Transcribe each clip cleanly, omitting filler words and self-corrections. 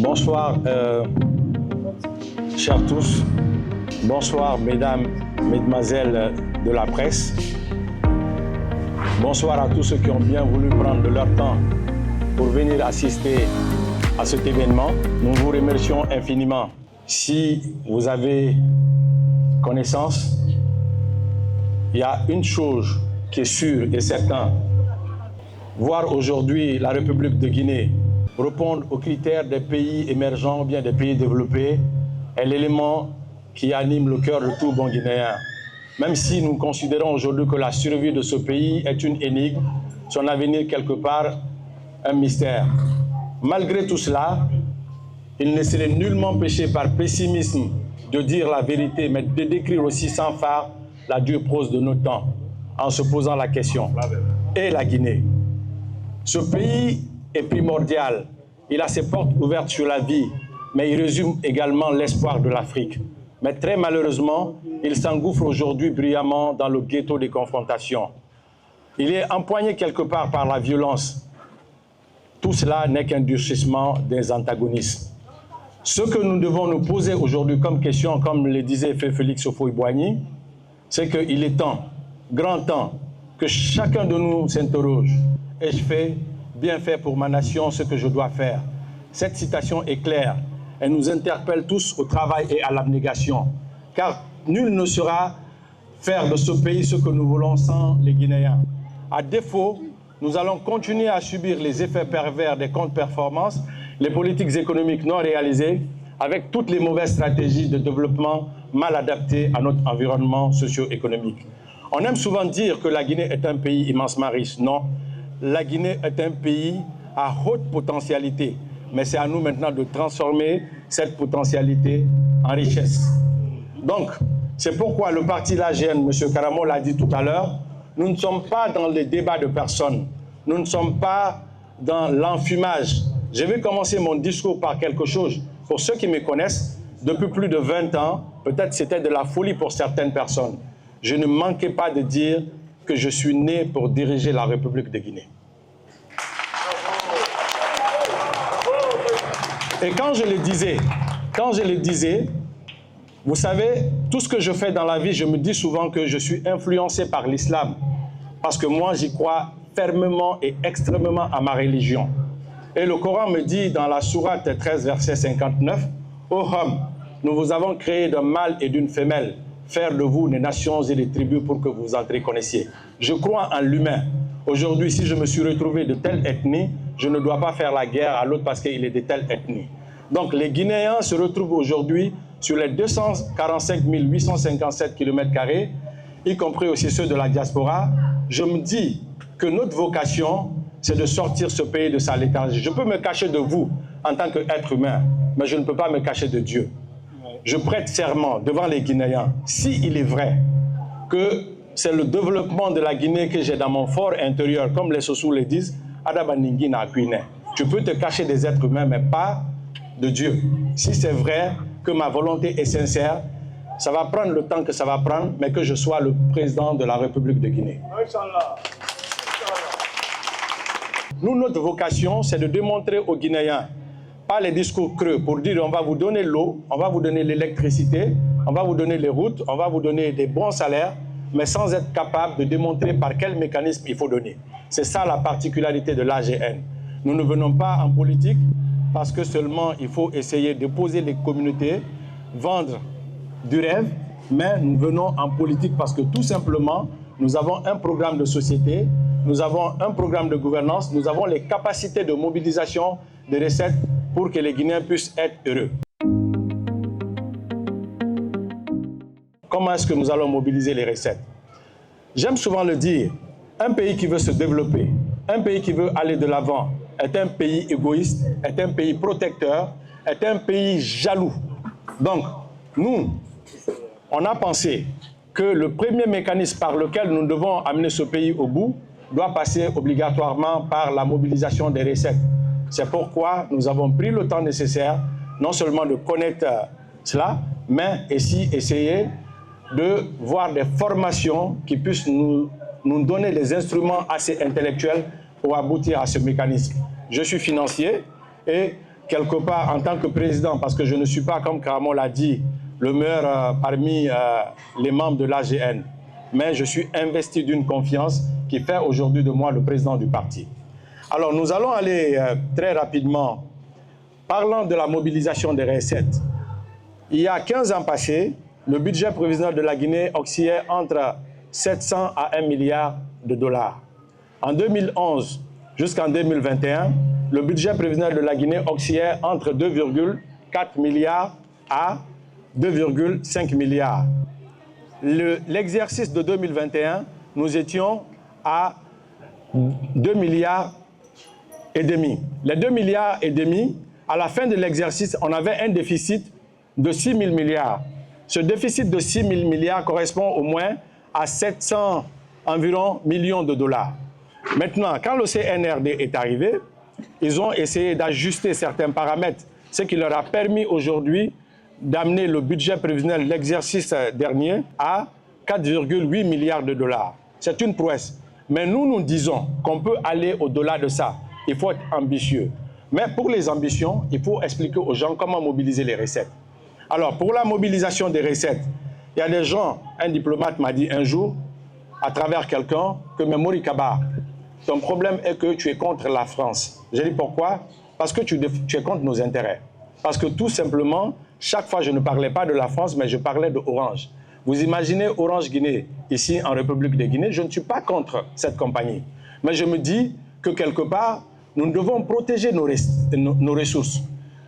Bonsoir, chers tous. Bonsoir, mesdames, mesdemoiselles de la presse. Bonsoir à tous ceux qui ont bien voulu prendre de leur temps pour venir assister à cet événement. Nous vous remercions infiniment. Si vous avez connaissance, il y a une chose qui est sûre et certaine. Voir aujourd'hui la République de Guinée répondre aux critères des pays émergents ou bien des pays développés est l'élément qui anime le cœur de tout bon Guinéen. Même si nous considérons aujourd'hui que la survie de ce pays est une énigme, son avenir quelque part un mystère. Malgré tout cela, il ne serait nullement péché par pessimisme de dire la vérité, mais de décrire aussi sans phare la dure prose de nos temps, en se posant la question. Et la Guinée? Ce pays est primordial. Il a ses portes ouvertes sur la vie, mais il résume également l'espoir de l'Afrique. Mais très malheureusement, il s'engouffre aujourd'hui brillamment dans le ghetto des confrontations. Il est empoigné quelque part par la violence. Tout cela n'est qu'un durcissement des antagonismes. Ce que nous devons nous poser aujourd'hui comme question, comme le disait Félix Houphouët-Boigny, c'est qu'il est temps, grand temps, que chacun de nous s'interroge. Ai-je fait, bien fait pour ma nation ce que je dois faire? Cette citation est claire. Elle nous interpelle tous au travail et à l'abnégation. Car nul ne saura faire de ce pays ce que nous voulons sans les Guinéens. À défaut, nous allons continuer à subir les effets pervers des contre-performances, les politiques économiques non réalisées, avec toutes les mauvaises stratégies de développement mal adaptées à notre environnement socio-économique. On aime souvent dire que la Guinée est un pays immensement riche. Non, la Guinée est un pays à haute potentialité. Mais c'est à nous maintenant de transformer cette potentialité en richesse. Donc, c'est pourquoi le parti LAGN, M. Karamo l'a dit tout à l'heure, nous ne sommes pas dans les débats de personnes, nous ne sommes pas dans l'enfumage. Je vais commencer mon discours par quelque chose, pour ceux qui me connaissent, depuis plus de 20 ans, peut-être c'était de la folie pour certaines personnes. Je ne manquais pas de dire que je suis né pour diriger la République de Guinée. Et quand je le disais, vous savez, tout ce que je fais dans la vie, je me dis souvent que je suis influencé par l'islam. Parce que moi, j'y crois fermement et extrêmement à ma religion. Et le Coran me dit dans la sourate 13, verset 59, « Ô homme, nous vous avons créé d'un mâle et d'une femelle, faire de vous des nations et des tribus pour que vous entreconnaissiez. » Je crois en l'humain. Aujourd'hui, si je me suis retrouvé de telle ethnie, je ne dois pas faire la guerre à l'autre parce qu'il est de telle ethnie. Donc les Guinéens se retrouvent aujourd'hui sur les 245 857 km², y compris aussi ceux de la diaspora. Je me dis que notre vocation, c'est de sortir ce pays de sa léthargie. Je peux me cacher de vous en tant qu'être humain, mais je ne peux pas me cacher de Dieu. Je prête serment devant les Guinéens, s'il est vrai que c'est le développement de la Guinée que j'ai dans mon fort intérieur, comme les Sossous le disent, tu peux te cacher des êtres humains, mais pas de Dieu. Si c'est vrai que ma volonté est sincère, ça va prendre le temps que ça va prendre, mais que je sois le président de la République de Guinée. Nous, notre vocation, c'est de démontrer aux Guinéens, pas les discours creux, pour dire on va vous donner l'eau, on va vous donner l'électricité, on va vous donner les routes, on va vous donner des bons salaires, mais sans être capable de démontrer par quel mécanisme il faut donner. C'est ça la particularité de l'AGN. Nous ne venons pas en politique parce que seulement il faut essayer de poser les communautés, vendre du rêve, mais nous venons en politique parce que tout simplement, nous avons un programme de société, nous avons un programme de gouvernance, nous avons les capacités de mobilisation des recettes pour que les Guinéens puissent être heureux. Comment est-ce que nous allons mobiliser les recettes? J'aime souvent le dire, un pays qui veut se développer, un pays qui veut aller de l'avant, est un pays égoïste, est un pays protecteur, est un pays jaloux. Donc, nous, on a pensé que le premier mécanisme par lequel nous devons amener ce pays au bout doit passer obligatoirement par la mobilisation des recettes. C'est pourquoi nous avons pris le temps nécessaire, non seulement de connaître cela, mais aussi essayer de voir des formations qui puissent nous donner des instruments assez intellectuels pour aboutir à ce mécanisme. Je suis financier et quelque part, en tant que président, parce que je ne suis pas, comme Karamoh l'a dit, le meilleur parmi les membres de l'AGN, mais je suis investi d'une confiance qui fait aujourd'hui de moi le président du parti. Alors, nous allons aller très rapidement, parlant de la mobilisation des recettes. Il y a 15 ans passés, le budget prévisionnel de la Guinée oscillait entre 700 à 1 milliard de dollars. En 2011 jusqu'en 2021, le budget prévisionnel de la Guinée oscillait entre 2,4 milliards à 2,5 milliards. L'exercice de 2021, nous étions à 2 milliards et demi. Les 2 milliards et demi, à la fin de l'exercice, on avait un déficit de 6 000 milliards. Ce déficit de 6 000 milliards correspond au moins à 700 environ millions de dollars. Maintenant, quand le CNRD est arrivé, ils ont essayé d'ajuster certains paramètres, ce qui leur a permis aujourd'hui d'amener le budget prévisionnel l'exercice dernier à 4,8 milliards de dollars. C'est une prouesse. Mais nous disons qu'on peut aller au-delà de ça. Il faut être ambitieux. Mais pour les ambitions, il faut expliquer aux gens comment mobiliser les recettes. Alors, pour la mobilisation des recettes, il y a des gens, un diplomate m'a dit un jour, à travers quelqu'un, que mais Mori Kaba, ton problème est que tu es contre la France. J'ai dit pourquoi? Parce que tu es contre nos intérêts. Parce que tout simplement, chaque fois, je ne parlais pas de la France, mais je parlais de Orange. Vous imaginez Orange Guinée, ici en République de Guinée, je ne suis pas contre cette compagnie. Mais je me dis que quelque part, nous devons protéger nos ressources.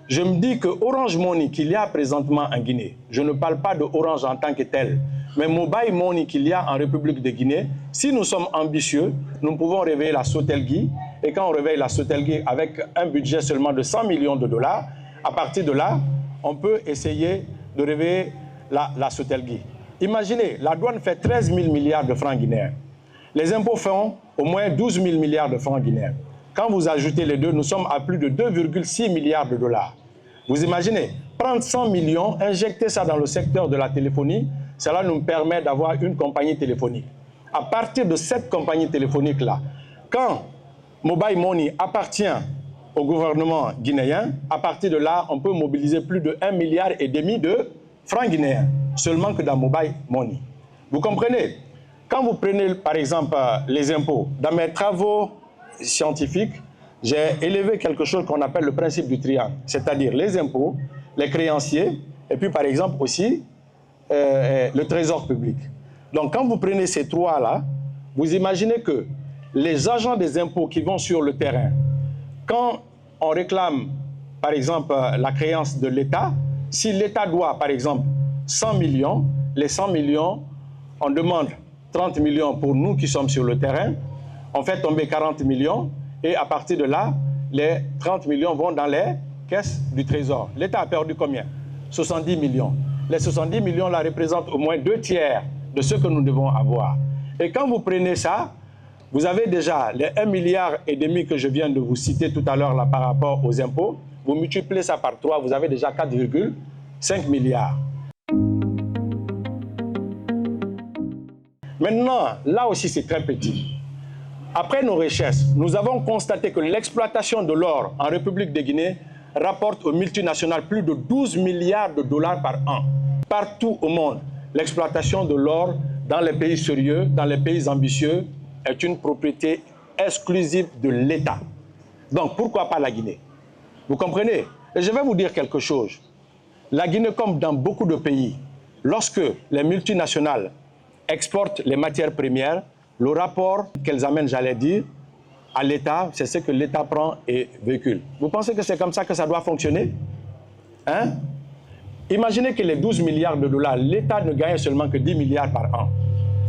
Je me dis que Orange Money qu'il y a présentement en Guinée, je ne parle pas de Orange en tant que tel, mais Mobile Money qu'il y a en République de Guinée, si nous sommes ambitieux, nous pouvons réveiller la Sotelgui. Et quand on réveille la Sotelgui avec un budget seulement de 100 millions de dollars, à partir de là, on peut essayer de réveiller la Sotelgui. Imaginez, la douane fait 13 000 milliards de francs guinéens. Les impôts font au moins 12 000 milliards de francs guinéens. Quand vous ajoutez les deux, nous sommes à plus de 2,6 milliards de dollars. Vous imaginez, prendre 100 millions, injecter ça dans le secteur de la téléphonie, cela nous permet d'avoir une compagnie téléphonique. À partir de cette compagnie téléphonique-là, quand Mobile Money appartient au gouvernement guinéen, à partir de là, on peut mobiliser plus de 1,5 milliard de francs guinéens, seulement que dans Mobile Money. Vous comprenez? Quand vous prenez, par exemple, les impôts, dans mes travaux scientifiques, j'ai élevé quelque chose qu'on appelle le principe du triangle, c'est-à-dire les impôts, les créanciers, et puis par exemple aussi le trésor public. Donc quand vous prenez ces trois-là, vous imaginez que les agents des impôts qui vont sur le terrain, quand on réclame par exemple la créance de l'État, si l'État doit par exemple 100 millions, les 100 millions, on demande 30 millions pour nous qui sommes sur le terrain, on fait tomber 40 millions, et à partir de là, les 30 millions vont dans les caisses du Trésor. L'État a perdu combien? 70 millions. Les 70 millions là représentent au moins 2/3 de ce que nous devons avoir. Et quand vous prenez ça, vous avez déjà les 1,5 milliard que je viens de vous citer tout à l'heure là par rapport aux impôts. Vous multipliez ça par 3, vous avez déjà 4,5 milliards. Maintenant, là aussi c'est très petit. Après nos recherches, nous avons constaté que l'exploitation de l'or en République de Guinée rapporte aux multinationales plus de 12 milliards de dollars par an. Partout au monde, l'exploitation de l'or dans les pays sérieux, dans les pays ambitieux, est une propriété exclusive de l'État. Donc pourquoi pas la Guinée? Vous comprenez? Et je vais vous dire quelque chose. La Guinée, comme dans beaucoup de pays, lorsque les multinationales exportent les matières premières, le rapport qu'elles amènent, j'allais dire, à l'État, c'est ce que l'État prend et véhicule. Vous pensez que c'est comme ça que ça doit fonctionner? Hein? Imaginez que les 12 milliards de dollars, l'État ne gagne seulement que 10 milliards par an.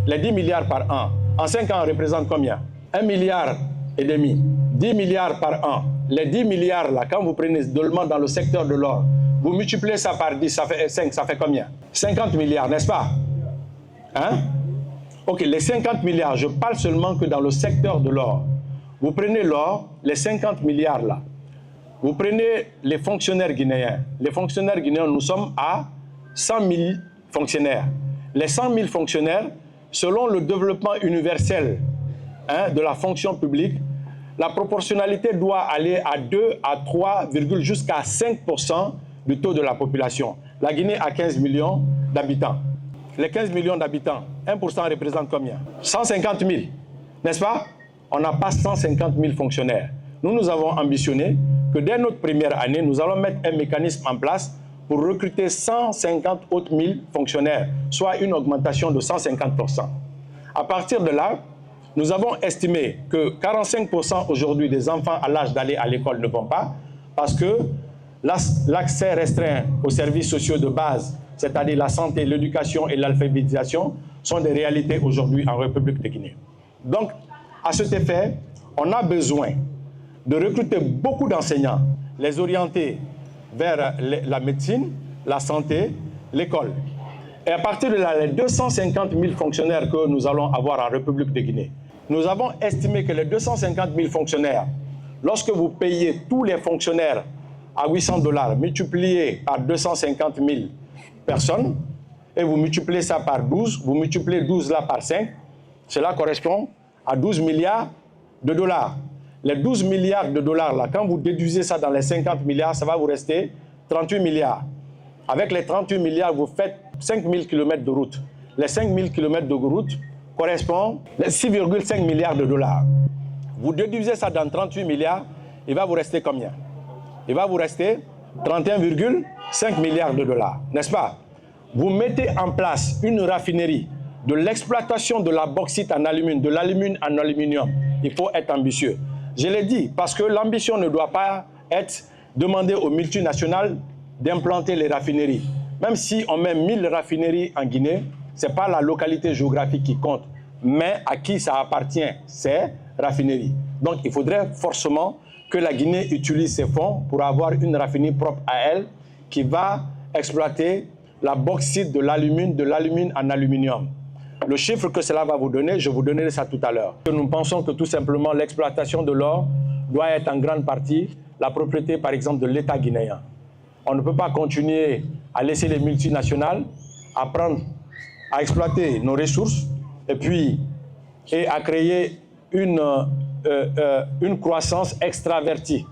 Les 10 milliards par an, en 5 ans, représentent combien? 1,5 milliard. 10 milliards par an. Les 10 milliards, là, quand vous prenez seulement dans le secteur de l'or, vous multipliez ça par 10, ça fait 5, ça fait combien? 50 milliards, n'est-ce pas? Hein? Ok, les 50 milliards, je parle seulement que dans le secteur de l'or. Vous prenez l'or, les 50 milliards là. Vous prenez les fonctionnaires guinéens. Les fonctionnaires guinéens, nous sommes à 100 000 fonctionnaires. Les 100 000 fonctionnaires, selon le développement universel de la fonction publique, la proportionnalité doit aller à 2 à 3, jusqu'à 5% du taux de la population. La Guinée a 15 millions d'habitants. Les 15 millions d'habitants, 1% représente combien? 150 000, n'est-ce pas? On n'a pas 150 000 fonctionnaires. Nous avons ambitionné que dès notre première année, nous allons mettre un mécanisme en place pour recruter 150 autres 000 fonctionnaires, soit une augmentation de 150%. À partir de là, nous avons estimé que 45% aujourd'hui des enfants à l'âge d'aller à l'école ne vont pas parce que l'accès restreint aux services sociaux de base, c'est-à-dire la santé, l'éducation et l'alphabétisation, sont des réalités aujourd'hui en République de Guinée. Donc, à cet effet, on a besoin de recruter beaucoup d'enseignants, les orienter vers la médecine, la santé, l'école. Et à partir de là, les 250 000 fonctionnaires que nous allons avoir en République de Guinée, nous avons estimé que les 250 000 fonctionnaires, lorsque vous payez tous les fonctionnaires à $800 multiplié par 250 000 personnes, et vous multipliez ça par 12, vous multipliez 12 là par 5, cela correspond à 12 milliards de dollars. Les 12 milliards de dollars là, quand vous déduisez ça dans les 50 milliards, ça va vous rester 38 milliards. Avec les 38 milliards, vous faites 5 000 km de route. Les 5 000 km de route correspondent à 6,5 milliards de dollars. Vous déduisez ça dans 38 milliards, il va vous rester combien? Il va vous rester 31,5 milliards de dollars, n'est-ce pas? Vous mettez en place une raffinerie, de l'exploitation de la bauxite en alumine, de l'alumine en aluminium. Il faut être ambitieux. Je l'ai dit, parce que l'ambition ne doit pas être demandée aux multinationales d'implanter les raffineries. Même si on met 1000 raffineries en Guinée, ce n'est pas la localité géographique qui compte, mais à qui ça appartient, ces raffineries. Donc il faudrait forcément que la Guinée utilise ses fonds pour avoir une raffinerie propre à elle qui va exploiter la bauxite de l'alumine en aluminium. Le chiffre que cela va vous donner, je vous donnerai ça tout à l'heure. Nous pensons que tout simplement l'exploitation de l'or doit être en grande partie la propriété, par exemple, de l'État guinéen. On ne peut pas continuer à laisser les multinationales à exploiter nos ressources et à créer une croissance extravertie.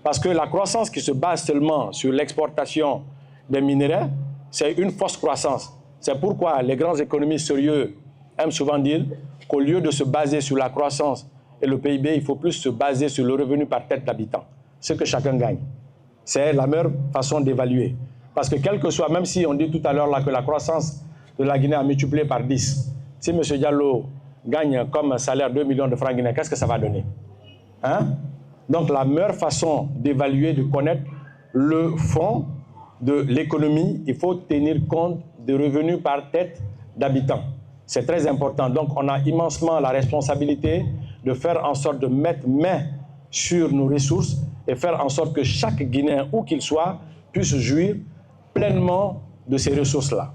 Parce que la croissance qui se base seulement sur l'exportation des minéraux, c'est une fausse croissance. C'est pourquoi les grands économistes sérieux aiment souvent dire qu'au lieu de se baser sur la croissance et le PIB, il faut plus se baser sur le revenu par tête d'habitant, ce que chacun gagne. C'est la meilleure façon d'évaluer. Parce que quel que soit, même si on dit tout à l'heure là que la croissance de la Guinée a multiplié par 10, si M. Diallo gagne comme salaire 2 millions de francs guinéens, qu'est-ce que ça va donner? Hein? Donc la meilleure façon d'évaluer, de connaître le fond de l'économie, il faut tenir compte des revenus par tête d'habitant. C'est très important. Donc on a immensement la responsabilité de faire en sorte de mettre main sur nos ressources et faire en sorte que chaque Guinéen, où qu'il soit, puisse jouir pleinement de ces ressources-là.